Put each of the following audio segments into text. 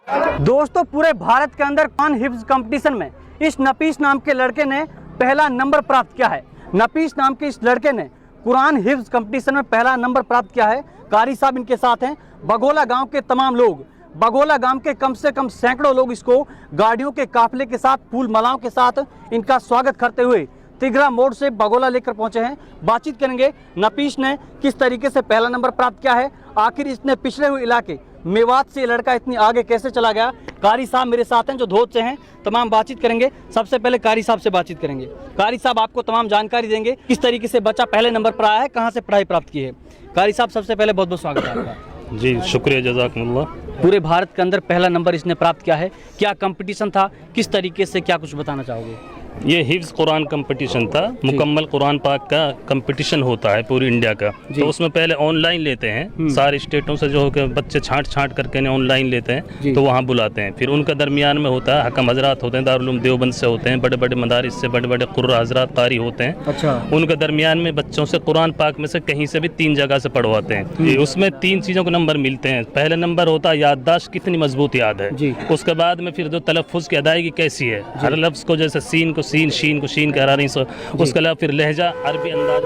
दोस्तों, पूरे भारत के अंदर कुरान हिफ्ज कंपटीशन में इस नफीस नाम के लड़के ने पहला नंबर प्राप्त किया है। नफीस नाम के इस लड़के ने कुरान हिफ्ज कंपटीशन में पहला नंबर प्राप्त किया है। कारी साहब इनके साथ हैं। बगोला गांव के तमाम लोग, बगोला गांव के कम से कम सैकड़ों लोग इसको गाड़ियों के काफिले के साथ, फूल मालाओं के साथ इनका स्वागत करते हुए तिगरा मोड़ से बगोला लेकर पहुंचे हैं। बातचीत करेंगे नफीस ने किस तरीके से पहला नंबर प्राप्त किया है, आखिर इसने पिछड़े हुए इलाके मेवात से लड़का इतनी आगे कैसे चला गया। कारी साहब मेरे साथ हैं जो धोद से हैं, तमाम बातचीत करेंगे। सबसे पहले कारी साहब से बातचीत करेंगे। कारी साहब आपको तमाम जानकारी देंगे किस तरीके से बच्चा पहले नंबर पर आया है, कहाँ से पढ़ाई प्राप्त की है। कारी साहब सबसे पहले बहुत बहुत स्वागत है आपका। जी शुक्रिया, जज़ाकमुल्लाह। पूरे भारत के अंदर पहला नंबर इसने प्राप्त किया है। क्या कंपटीशन था, किस तरीके से, क्या कुछ बताना चाहोगे। ये हिफ्ज़ कुरान कंपटीशन था, मुकम्मल कुरान पाक का कंपटीशन होता है पूरी इंडिया का। तो उसमें पहले ऑनलाइन लेते हैं, सारे स्टेटों से जो बच्चे छांट करके ऑनलाइन लेते हैं, तो वहाँ बुलाते हैं। फिर उनका दरमियान में होता है, हकम हजरात होते हैं, दारुल उलूम देवबंद से होते हैं, बड़े बड़े मदारिस से बड़े बड़े कुर्रा हजरात कारी होते हैं। अच्छा। उनके दरमियान में बच्चों से कुरान पाक में से कहीं से भी 3 जगह से पढ़वाते हैं। उसमें 3 चीज़ों के नंबर मिलते हैं। पहले नंबर होता है याददाश्त, कितनी मजबूत याद है। उसके बाद में फिर जो तलफ़ुज़ की अदायगी कैसी है, हर लफ्ज़ को जैसे सीन को सीन, शीन को शीन कह रही। उसके अलावा फिर लहजा, अरबी अंदाज।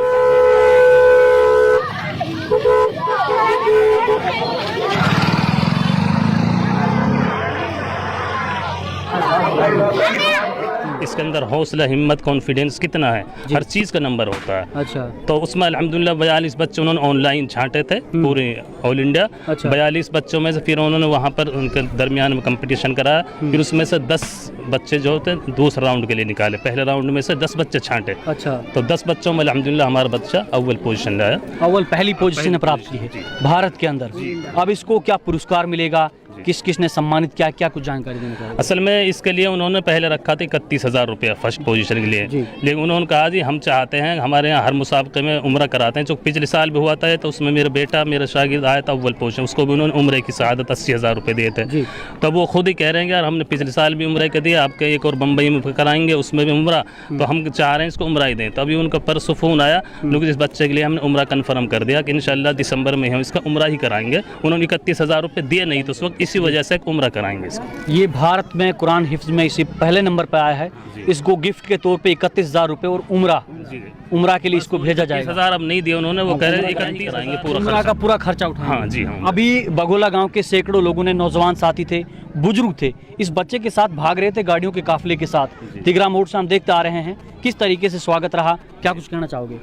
इसके अंदर हौसला, हिम्मत, कॉन्फिडेंस कितना है, हर चीज़ का नंबर होता है। अच्छा। तो उसमें अल्हम्दुलिल्लाह 42 बच्चे उन्होंने ऑनलाइन छांटे थे पूरे ऑल इंडिया। अच्छा। 42 बच्चों में से फिर उन्होंने वहाँ पर उनके दरमियान में कंपटीशन कराया। फिर उसमें से 10 बच्चे जो होते हैं दूसरे राउंड के लिए निकाले। पहले राउंड में से 10 बच्चे छांटे। अच्छा। तो 10 बच्चों में अल्हम्दुलिल्लाह हमारा बच्चा अव्वल पोजीशन लाया, पहली पोजीशन प्राप्त की है भारत के अंदर। अब इसको क्या पुरस्कार मिलेगा, किस किस ने सम्मानित किया, क्या कुछ जानकारी देना चाहिए। असल में इसके लिए उन्होंने पहले रखा था 31,000 रुपया फर्स्ट पोजीशन के लिए, लेकिन उन्होंने कहा जी हम चाहते हैं, हमारे यहाँ हर मुसाबके में उम्रा कराते हैं, जो पिछले साल भी हुआ था, तो उसमें मेरा बेटा, मेरा शागिर्द आया था अव्वल पोजीशन, उसको भी उन्होंने उम्रे की शहादत 80,000 रुपये दिए थे। तो वो खुद ही कह रहे हैं यार हमने पिछले साल भी उम्र के दिया, आपके एक और बम्बई में कराएंगे उसमें भी उम्रा, तो हम चाह रहे हैं इसको उम्रा ही दें। तो अभी उनका परसों फ़ोन आया, लेकिन इस बच्चे के लिए हमने उम्रा कन्फर्म कर दिया कि इंशाल्लाह दिसंबर में हम इसका उम्रा ही कराएंगे। उन्होंने 31,000 रुपये दिए नहीं, तो उस वक्त इसी वजह से उम्रा कराएंगे इसको। ये भारत में कुरान हिफ्ज में इसी पहले नंबर पर आया है। इसको गिफ्ट के तौर पे 31,000 रुपये और उम्रा के लिए इसको भेजा जाएगा। 30,000 अब नहीं दिए उन्होंने, वो कह रहे हैं 31 कराएंगे पूरा उम्रा का पूरा खर्चा उठा। हाँ जी हाँ। अभी बगोला गांव के सैकड़ों लोगों ने, नौजवान साथी थे, बुजुर्ग थे, इस बच्चे के साथ भाग रहे थे गाड़ियों के काफिले के साथ। तिगरा मोड़ से हम देखते आ रहे हैं किस तरीके से स्वागत रहा, क्या कुछ कहना चाहोगे।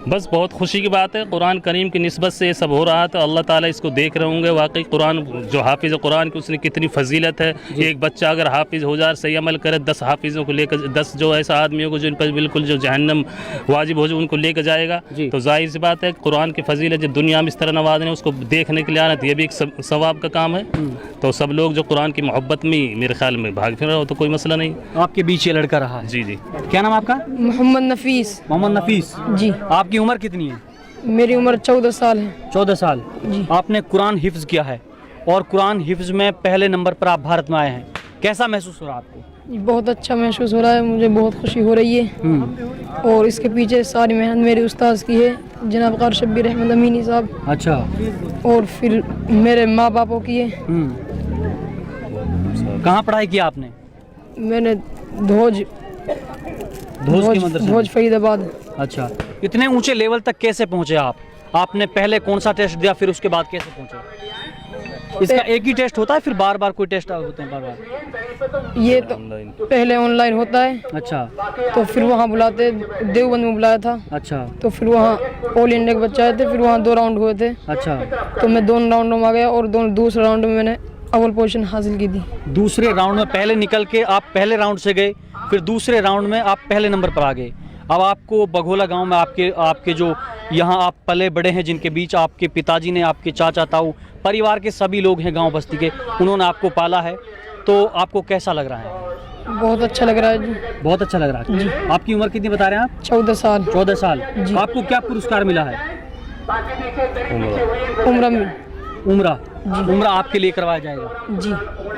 बस बहुत खुशी की बात है, कुरान करीम की निस्बत से ये सब हो रहा था। अल्लाह ताला इसको देख रहे होंगे। वाकई कुरान जो हाफिज़ कुरान की उसने कितनी फजीलत है। एक बच्चा अगर हाफिज़ हो जाए, सही अमल करे, 10 हाफिज़ों को लेकर, 10 जो ऐसा आदमियों को जिन पर बिल्कुल जो जहन्नम वाजिब हो जाए उनको लेकर जाएगा, तो जाहिर सी बात है कुरान की फजीलत जो दुनिया में इस तरह नवाजने, उसको देखने के लिए आना, ये भी एक सवाब का काम है। तो सब लोग जो कुरान की मोहब्बत में मेरे ख्याल में भाग फिर रहे हो तो कोई मसला नहीं। आपके बीच ये लड़का रहा है। जी जी। क्या नाम आपका। मोहम्मद नफीस। मोहम्मद नफीस जी। आपकी उम्र कितनी है। मेरी उम्र 14 साल है। 14 साल जी। आपने कुरान हिफ्ज किया है और कुरान हिफ्ज में पहले नंबर पर आप भारत में आए हैं, कैसा महसूस हो रहा है आपको। बहुत अच्छा महसूस हो रहा है, मुझे बहुत खुशी हो रही है। और इसके पीछे सारी मेहनत मेरे उस्ताद की है, जनाब कार शब्बीर अहमद अमीनी साहब। अच्छा। और फिर मेरे माँ बापों की है। कहाँ पढ़ाई किया आपने। मैंने धोज फरीदाबाद। अच्छा। इतने ऊंचे लेवल तक कैसे पहुंचे आप। आपने पहले कौन सा टेस्ट दिया, फिर उसके बाद कैसे पहुंचे। इसका एक ही टेस्ट होता है, फिर बार बार कोई टेस्ट होते हैं। बार बार ये तो पहले ऑनलाइन होता है। अच्छा। तो फिर वहाँ बुलाते, देवबंद में बुलाया था। अच्छा। तो फिर वहाँ ऑल इंडिया के बच्चे आए थे, फिर वहाँ 2 राउंड हुए थे। अच्छा। तो मैं 2 राउंडों में आ गया और दूसरे राउंड में मैंने अव्वल पोजीशन हासिल की थी। दूसरे राउंड में पहले निकल के आप पहले राउंड से गए, फिर दूसरे राउंड में आप पहले नंबर पर आ गए। अब आपको बघोला गांव में आपके जो यहाँ आप पले बड़े हैं, जिनके बीच आपके पिताजी ने, आपके चाचा ताऊ, परिवार के सभी लोग हैं गांव बस्ती के, उन्होंने आपको पाला है, तो आपको कैसा लग रहा है। बहुत अच्छा लग रहा है जी। बहुत अच्छा लग रहा है जी। आपकी उम्र कितनी बता रहे हैं आप। 14 साल। 14 साल जी। आपको क्या पुरस्कार मिला है। उम्रा जी। उम्रा आपके लिए करवाया जाएगा जी।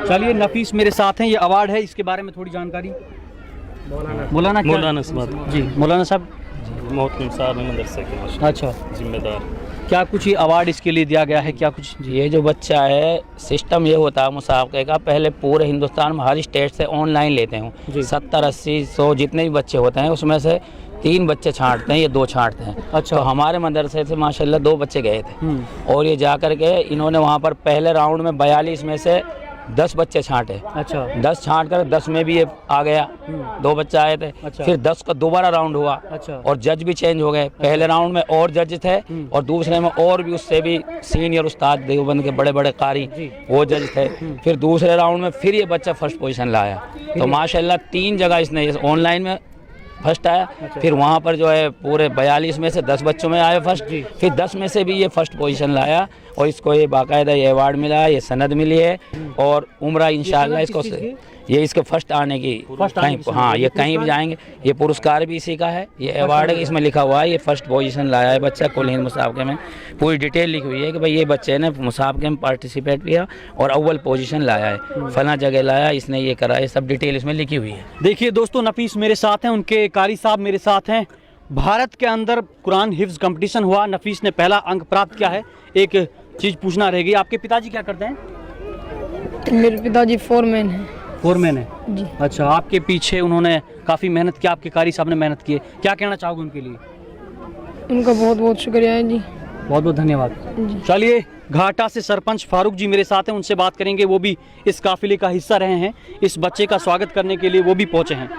चलिए, नफीस मेरे साथ हैं, ये अवार्ड है, इसके बारे में थोड़ी जानकारी। मौलाना मौलाना साहब जी। मौलाना साहब मोहतरम साहब मदरसे के अच्छा जिम्मेदार। क्या कुछ ये अवार्ड इसके लिए दिया गया है, क्या कुछ? ये जो बच्चा है, सिस्टम ये होता है मुसाबके का, पहले पूरे हिंदुस्तान में हर स्टेट से ऑनलाइन लेते हैं। 70, 80, 100 जितने भी बच्चे होते हैं उसमें से 3 बच्चे छांटते हैं, ये 2 छांटते हैं। अच्छा। तो हमारे मदरसे से माशाल्लाह 2 बच्चे गए थे और ये जा कर के इन्होंने वहाँ पर पहले राउंड में 42 में से 10 बच्चे छांटे। अच्छा। 10 छांट कर 10 में भी ये आ गया, 2 बच्चे आए थे। अच्छा। फिर 10 का दोबारा राउंड हुआ। अच्छा। और जज भी चेंज हो गए। पहले राउंड में और जज थे और दूसरे में और भी उससे भी सीनियर उस्ताद देवबंद के बड़े बड़े कारी वो जज थे। फिर दूसरे राउंड में फिर ये बच्चा फर्स्ट पोजीशन लाया। तो माशाल्लाह 3 जगह इसने ऑनलाइन में फर्स्ट आया। फिर वहाँ पर जो है पूरे 42 में से 10 बच्चों में आए फर्स्ट। फिर 10 में से भी ये फर्स्ट पोजीशन लाया और इसको ये बाकायदा ये अवार्ड मिला, ये सनद मिली है। और उम्रा इंशाल्लाह इसको ये इसके फर्स्ट आने की कहीं, हाँ ये कहीं भी जाएंगे, ये पुरस्कार भी इसी का है, ये अवार्ड है, इसमें लिखा हुआ है ये फर्स्ट पोजीशन लाया है बच्चा कुल हिंद मुसाबके में। पूरी डिटेल लिखी हुई है कि भाई ये बच्चे ने मुसाबके में पार्टिसिपेट किया और अव्वल पोजीशन लाया है, फला जगह लाया, इसने ये करा है, सब डिटेल इसमें लिखी हुई है। देखिए दोस्तों, नफीस मेरे साथ हैं, उनके कारी साहब मेरे साथ हैं। भारत के अंदर कुरान हिफ्ज कंपटीशन हुआ, नफीस ने पहला अंक प्राप्त किया है। एक चीज़ पूछना रहेगी, आपके पिताजी क्या करते हैं? मेरे पिताजी फोरमैन हैं। फोरमैन है जी। अच्छा, आपके पीछे उन्होंने काफ़ी मेहनत की, आपके कारी साहब ने मेहनत की है, क्या कहना चाहोगे उनके लिए? उनका बहुत बहुत शुक्रिया है जी। बहुत बहुत धन्यवाद। चलिए, घाटा से सरपंच फारूक जी मेरे साथ हैं, उनसे बात करेंगे। वो भी इस काफिले का हिस्सा रहे हैं, इस बच्चे का स्वागत करने के लिए वो भी पहुंचे हैं।